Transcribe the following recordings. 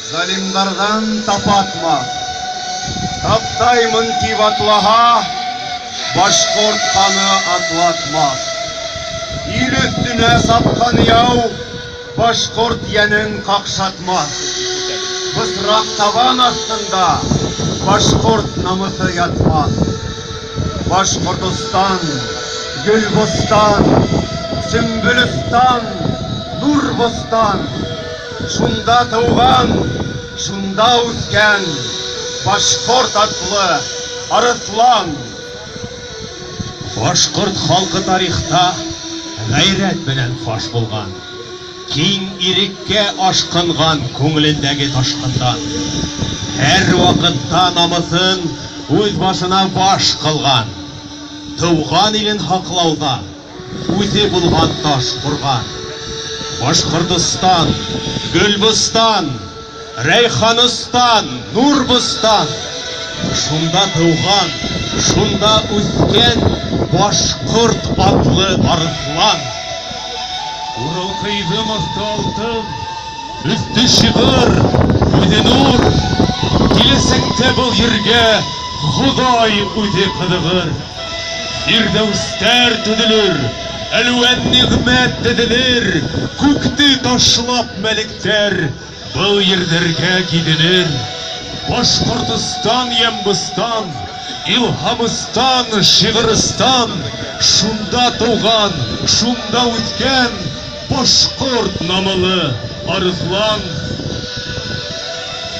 Залимдардан тапатма. Таптаймын тип атлаға, башқұрт қаны атлатма. Ил үстіне сапқан яу, башқұрт енін қақшатма. Бысырақ табан астында, башқұрт намысы ятмас. Башқұртыстан, Гүлбостан, Сүмбілістан, Нұрбостан, шунда туған, шунда өскен, башқұрт атлы Арыслан. Башқұрт халқы тарихта ғайрат белән фаш булган. Киң иреккә ашкынган күңелендәге ташкындан. Һәр вакытта намысын үз башына баш кылган. Туган илен хаклауда үзе булган таш курган. Башкортстан, Гөлбостан, Рәйханстан, Нурбостан. Шунда туган, шунда үскән башкорт атлы Арыслан. Урал кыйды мыкты алтын, үсті шигыр, үзе нур. Килесеңдә был ергә Худай үзе кыдыгыр. Фирдәүстәр төделер, әлвән нигъмәт төделер. Күкте ташлап мәлектәр был ерләргә киденер. Башкортстан, Ямбыстан, Илһамыстан, Шигырыстан, шунда туган, шунда үткән башкорт намылы Арыслан.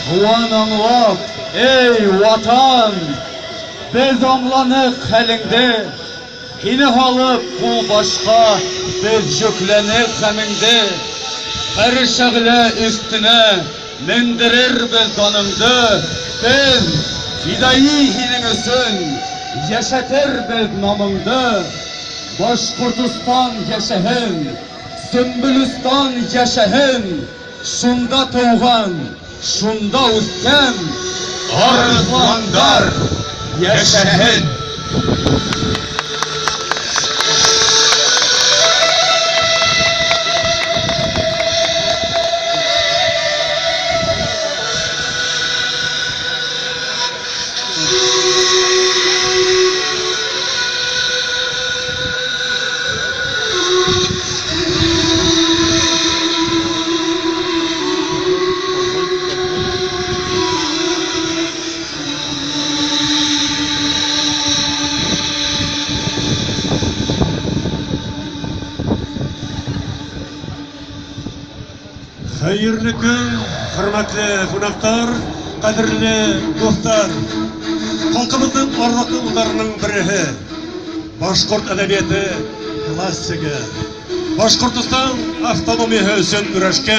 Хуан аңлап, эй ватан, без аңланык хәлеңде, һине халып кул башка, без жүкләнек хәмеңде. Һәр шәгълә өстенә мендерер без даныңды, без фидаи һинең өсөн яшәтер без намыңды. Башкортстан яшәһен, Сөмбілістан яшәһен, шунда туган, шунда үскән Арысландар яшәһен. Хәерле көн, хөрмәтле кунаклар, кадерле достар. Халкыбызның арвакы улларының бере башкорт әдәбияты классигы. Башкортстан автономиясе өчен көрәшкән